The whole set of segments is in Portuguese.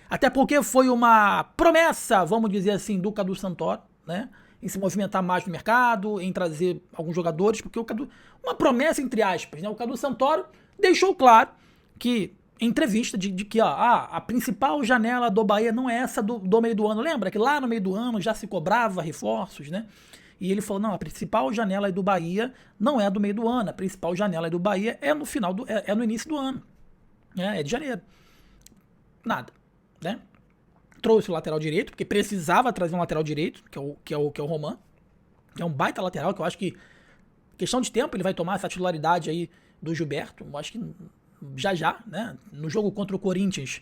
Até porque foi uma promessa, vamos dizer assim, do Cadu Santoro, né? Em se movimentar mais no mercado, em trazer alguns jogadores, porque o Cadu. Uma promessa, entre aspas, né? O Cadu Santoro deixou claro que, em entrevista, de que ó, a principal janela do Bahia não é essa do meio do ano. Lembra que lá no meio do ano já se cobrava reforços, né? E ele falou: não, a principal janela do Bahia não é do meio do ano, a principal janela do Bahia é no final é no início do ano. É de janeiro. Nada, né? Trouxe o lateral direito, porque precisava trazer um lateral direito, que é o Roman, que é um baita lateral, que eu acho que, questão de tempo, ele vai tomar essa titularidade aí do Gilberto. Eu acho que já, né? No jogo contra o Corinthians,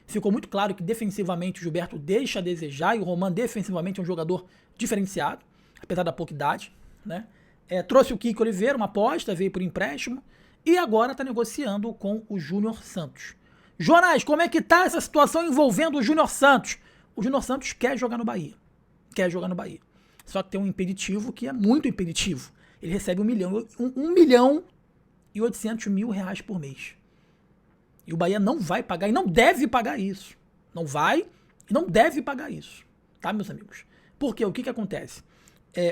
ficou muito claro que defensivamente o Gilberto deixa a desejar e o Roman defensivamente é um jogador diferenciado, apesar da pouca idade, né? Trouxe o Kiko Oliveira, uma aposta, veio por empréstimo e agora está negociando com o Júnior Santos. Jonas, como é que tá essa situação envolvendo o Júnior Santos? O Júnior Santos quer jogar no Bahia. Quer jogar no Bahia. Só que tem um impeditivo que é muito impeditivo. Ele recebe 1 milhão e 800 mil reais por mês. E o Bahia não vai pagar e não deve pagar isso. Não vai e não deve pagar isso. Tá, meus amigos? Porque o que acontece?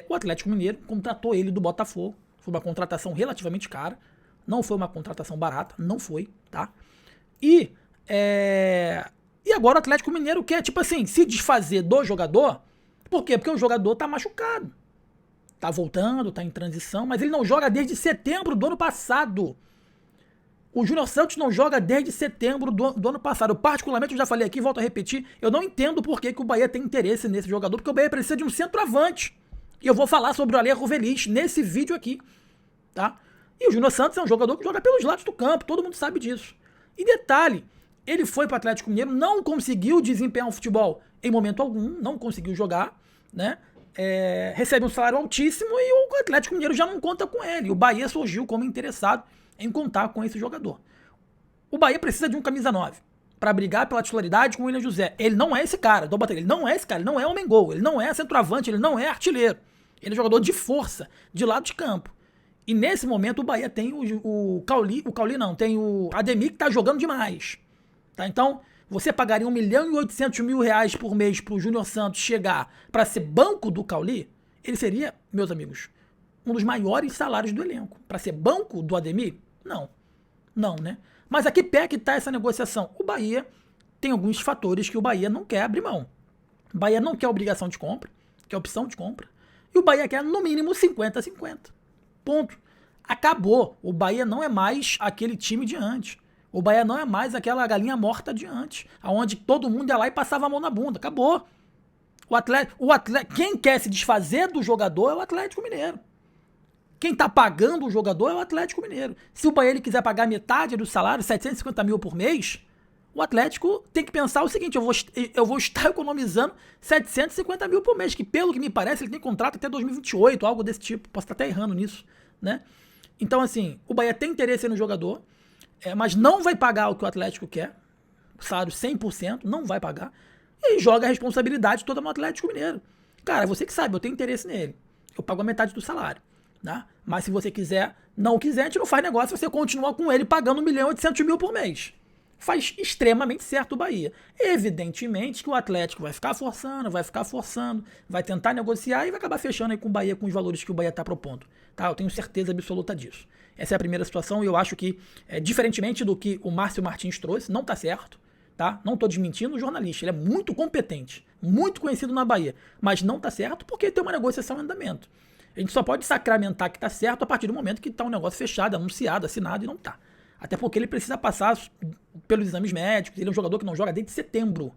O Atlético Mineiro contratou ele do Botafogo. Foi uma contratação relativamente cara. Não foi uma contratação barata. Não foi, tá? E agora o Atlético Mineiro quer, tipo assim, se desfazer do jogador. Por quê? Porque o jogador tá machucado. Tá voltando, tá em transição, mas ele não joga desde setembro do ano passado. O Júnior Santos não joga desde setembro do ano passado. Particularmente, eu já falei aqui, volto a repetir, eu não entendo por que o Bahia tem interesse nesse jogador, porque o Bahia precisa de um centroavante. E eu vou falar sobre o Alejo Feliz nesse vídeo aqui, tá? E o Júnior Santos é um jogador que joga pelos lados do campo, todo mundo sabe disso. E detalhe, ele foi para o Atlético Mineiro, não conseguiu desempenhar um futebol em momento algum, não conseguiu jogar, né? Recebe um salário altíssimo e o Atlético Mineiro já não conta com ele. O Bahia surgiu como interessado em contar com esse jogador. O Bahia precisa de um camisa 9 para brigar pela titularidade com o William José. Ele não é esse cara, ele não é esse cara, ele não é homem-gol, ele não é centroavante, ele não é artilheiro. Ele é jogador de força, de lado de campo. E nesse momento o Bahia tem o Cauli não, tem o Ademir que tá jogando demais. Tá? Então, você pagaria 1 milhão e 800 mil reais por mês pro Júnior Santos chegar para ser banco do Cauli? Ele seria, meus amigos, um dos maiores salários do elenco. Para ser banco do Ademir? Não. Não, né? Mas a que pé que tá essa negociação? O Bahia tem alguns fatores que o Bahia não quer abrir mão. O Bahia não quer obrigação de compra, quer opção de compra. E o Bahia quer no mínimo 50-50. Ponto. Acabou. O Bahia não é mais aquele time de antes. O Bahia não é mais aquela galinha morta de antes, onde todo mundo ia lá e passava a mão na bunda. Acabou. Quem quer se desfazer do jogador é o Atlético Mineiro. Quem tá pagando o jogador é o Atlético Mineiro. Se o Bahia ele quiser pagar metade do salário, 750 mil por mês, o Atlético tem que pensar o seguinte: eu vou estar economizando 750 mil por mês, que pelo que me parece ele tem contrato até 2028, algo desse tipo. Posso estar até errando nisso, né? Então, assim, o Bahia tem interesse no jogador, mas não vai pagar o que o Atlético quer, salário 100%, não vai pagar, e aí joga a responsabilidade toda no Atlético Mineiro. Cara, você que sabe, eu tenho interesse nele, eu pago a metade do salário, né? Mas se você não quiser, a gente não faz negócio, você continua com ele pagando 1 milhão e 800 mil por mês. Faz extremamente certo o Bahia. Evidentemente que o Atlético vai ficar forçando, vai tentar negociar e vai acabar fechando aí com o Bahia com os valores que o Bahia está propondo. Tá? Eu tenho certeza absoluta disso. Essa é a primeira situação e eu acho que, diferentemente do que o Márcio Martins trouxe, não está certo. Tá? Não estou desmentindo o jornalista, ele é muito competente, muito conhecido na Bahia, mas não está certo porque tem uma negociação em andamento. A gente só pode sacramentar que está certo a partir do momento que está um negócio fechado, anunciado, assinado e não está. Até porque ele precisa passar pelos exames médicos. Ele é um jogador que não joga desde setembro.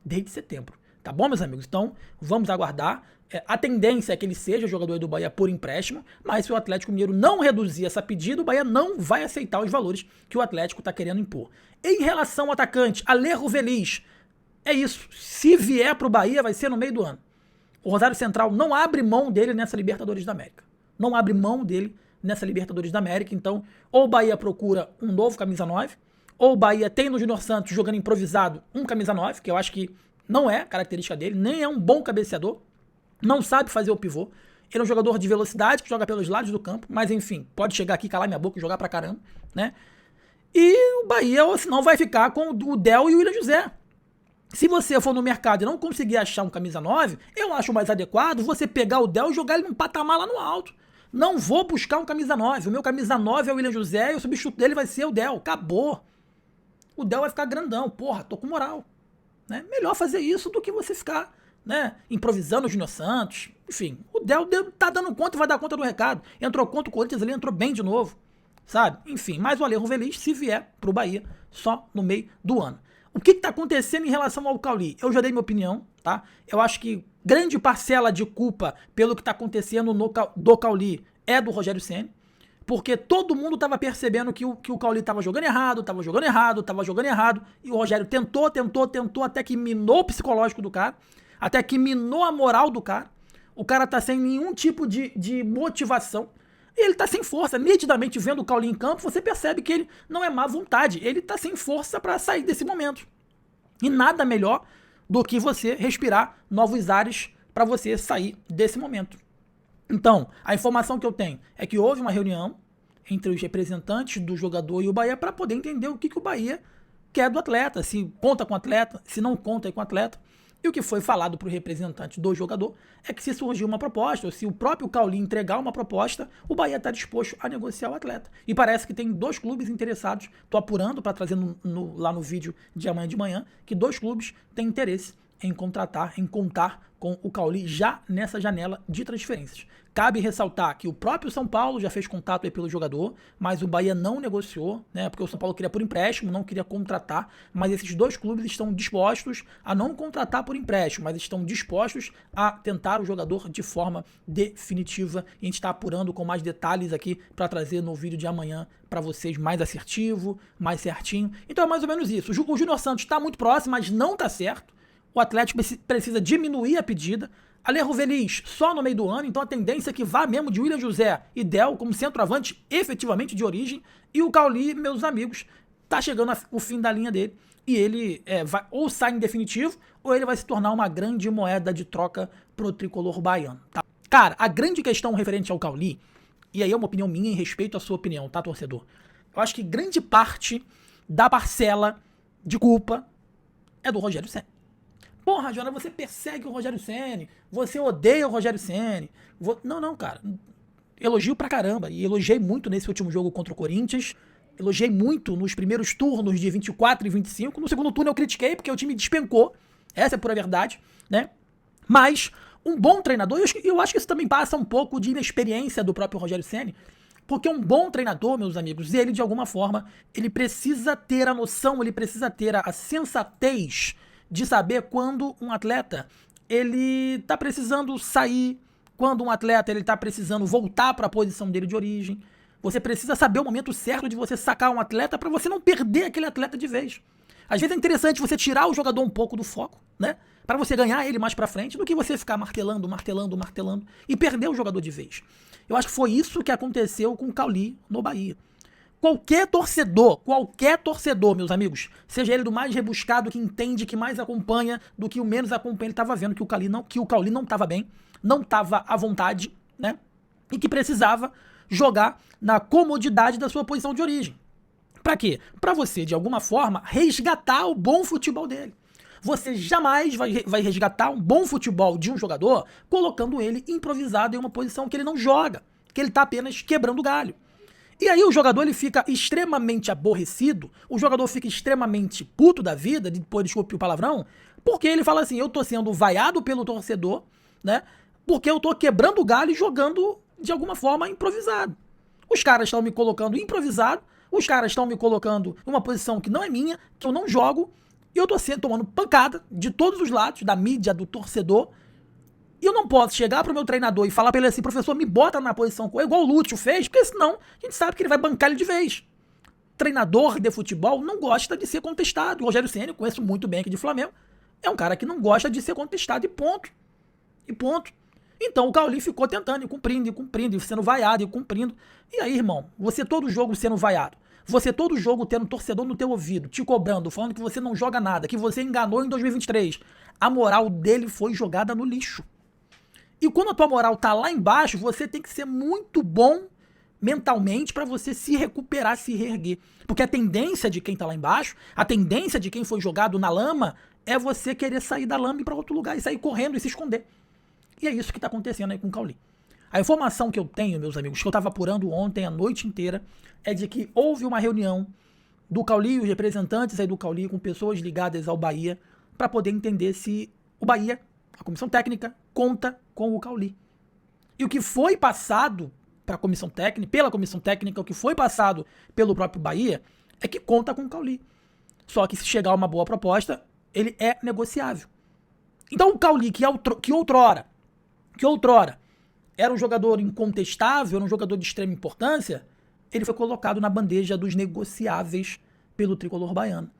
Desde setembro. Tá bom, meus amigos? Então, vamos aguardar. A tendência é que ele seja jogador do Bahia por empréstimo, mas se o Atlético Mineiro não reduzir essa pedida, o Bahia não vai aceitar os valores que o Atlético está querendo impor. Em relação ao atacante, Alejo Feliz, é isso. Se vier para o Bahia, vai ser no meio do ano. O Rosário Central não abre mão dele nessa Libertadores da América. Não abre mão dele nessa Libertadores da América. Então, ou o Bahia procura um novo camisa 9, ou o Bahia tem no Júnior Santos jogando improvisado um camisa 9, que eu acho que não é característica dele, nem é um bom cabeceador, não sabe fazer o pivô. Ele é um jogador de velocidade que joga pelos lados do campo, mas enfim, pode chegar aqui, calar minha boca e jogar pra caramba, né? E o Bahia, ou senão, vai ficar com o Del e o William José. Se você for no mercado e não conseguir achar um camisa 9, eu acho mais adequado você pegar o Del e jogar ele num patamar lá no alto. Não vou buscar um camisa 9. O meu camisa 9 é o William José e o substituto dele vai ser o Del. Acabou. O Del vai ficar grandão. Porra, tô com moral. Né? Melhor fazer isso do que você ficar, né, improvisando o Júnior Santos. Enfim, o Del tá dando conta e vai dar conta do recado. Entrou contra o Corinthians, ele entrou bem de novo. Sabe? Enfim, mas o Alejo Velis, se vier pro Bahia, só no meio do ano. O que está acontecendo em relação ao Cauli? Eu já dei minha opinião, tá? Eu acho que grande parcela de culpa pelo que está acontecendo do Cauli é do Rogério Ceni, porque todo mundo estava percebendo que o Cauli estava jogando errado, e o Rogério tentou, até que minou o psicológico do cara, até que minou a moral do cara. O cara tá sem nenhum tipo de motivação. E ele tá sem força, nitidamente vendo o Cauli em campo, você percebe que ele não é má vontade, ele tá sem força para sair desse momento. E nada melhor do que você respirar novos ares para você sair desse momento. Então, a informação que eu tenho é que houve uma reunião entre os representantes do jogador e o Bahia para poder entender o que o Bahia quer do atleta, se conta com o atleta, se não conta com o atleta. E o que foi falado para o representante do jogador é que se surgir uma proposta, ou se o próprio Cauli entregar uma proposta, o Bahia está disposto a negociar o atleta. E parece que tem 2 clubes interessados, estou apurando para trazer lá no vídeo de amanhã de manhã, que 2 clubes têm interesse em contratar, em contar com o Cauli já nessa janela de transferências. Cabe ressaltar que o próprio São Paulo já fez contato aí pelo jogador, mas o Bahia não negociou, né? Porque o São Paulo queria por empréstimo, não queria contratar, mas esses 2 clubes estão dispostos a não contratar por empréstimo, mas estão dispostos a tentar o jogador de forma definitiva. E a gente está apurando com mais detalhes aqui para trazer no vídeo de amanhã para vocês mais assertivo, mais certinho. Então é mais ou menos isso. O Júnior Santos está muito próximo, mas não está certo. O Atlético precisa diminuir a pedida. Alejo Velis só no meio do ano, então a tendência é que vá mesmo de William José e Del como centroavante efetivamente de origem. E o Cauli, meus amigos, tá chegando o fim da linha dele. E ele vai ou sai em definitivo, ou ele vai se tornar uma grande moeda de troca pro tricolor baiano. Tá? Cara, a grande questão referente ao Cauli, e aí é uma opinião minha em respeito à sua opinião, tá, torcedor? Eu acho que grande parte da parcela de culpa é do Rogério Ceni. Porra, Jona, você persegue o Rogério Ceni, você odeia o Rogério Ceni. Não, cara. Elogio pra caramba. E elogiei muito nesse último jogo contra o Corinthians. Elogiei muito nos primeiros turnos de 24 e 25. No segundo turno eu critiquei porque o time despencou. Essa é a pura verdade, né? Mas um bom treinador, eu acho que isso também passa um pouco de inexperiência do próprio Rogério Ceni. Porque um bom treinador, meus amigos, ele de alguma forma, ele precisa ter a noção, ele precisa ter a sensatez de saber quando um atleta ele tá precisando sair, quando um atleta ele tá precisando voltar para a posição dele de origem. Você precisa saber o momento certo de você sacar um atleta para você não perder aquele atleta de vez. Às vezes é interessante você tirar o jogador um pouco do foco, né? Para você ganhar ele mais para frente, do que você ficar martelando e perder o jogador de vez. Eu acho que foi isso que aconteceu com o Cauli no Bahia. Qualquer torcedor, meus amigos, seja ele do mais rebuscado, que entende, que mais acompanha, do que o menos acompanha, ele estava vendo que o Cauli não estava bem, não estava à vontade, né? E que precisava jogar na comodidade da sua posição de origem. Para quê? Para você, de alguma forma, resgatar o bom futebol dele. Você jamais vai resgatar um bom futebol de um jogador colocando ele improvisado em uma posição que ele não joga, que ele está apenas quebrando galho. E aí o jogador ele fica extremamente aborrecido, o jogador fica extremamente puto da vida, depois desculpe o palavrão, porque ele fala assim, eu tô sendo vaiado pelo torcedor, né? Porque eu tô quebrando o galho e jogando de alguma forma improvisado. Os caras estão me colocando improvisado, os caras estão me colocando em uma posição que não é minha, que eu não jogo, e eu tô tomando pancada de todos os lados, da mídia, do torcedor. E eu não posso chegar pro meu treinador e falar pra ele assim, professor, me bota na posição igual o Lúcio fez, porque senão a gente sabe que ele vai bancar ele de vez. Treinador de futebol não gosta de ser contestado. O Rogério Ceni, eu conheço muito bem aqui de Flamengo, é um cara que não gosta de ser contestado e ponto. E ponto. Então o Cauli ficou tentando, e cumprindo, e sendo vaiado, e cumprindo. E aí, irmão, você todo jogo sendo vaiado, você todo jogo tendo torcedor no teu ouvido, te cobrando, falando que você não joga nada, que você enganou em 2023. A moral dele foi jogada no lixo. E quando a tua moral tá lá embaixo, você tem que ser muito bom mentalmente para você se recuperar, se reerguer. Porque a tendência de quem tá lá embaixo, a tendência de quem foi jogado na lama, é você querer sair da lama e ir pra outro lugar, e sair correndo e se esconder. E é isso que tá acontecendo aí com o Cauli. A informação que eu tenho, meus amigos, que eu tava apurando ontem a noite inteira, é de que houve uma reunião do Cauli, os representantes aí do Cauli, com pessoas ligadas ao Bahia, para poder entender se o Bahia, a comissão técnica, conta com o Cauli. E o que foi passado pela comissão técnica, o que foi passado pelo próprio Bahia, é que conta com o Cauli. Só que se chegar uma boa proposta, ele é negociável. Então o Cauli, que outrora era um jogador incontestável, era um jogador de extrema importância, ele foi colocado na bandeja dos negociáveis pelo tricolor baiano.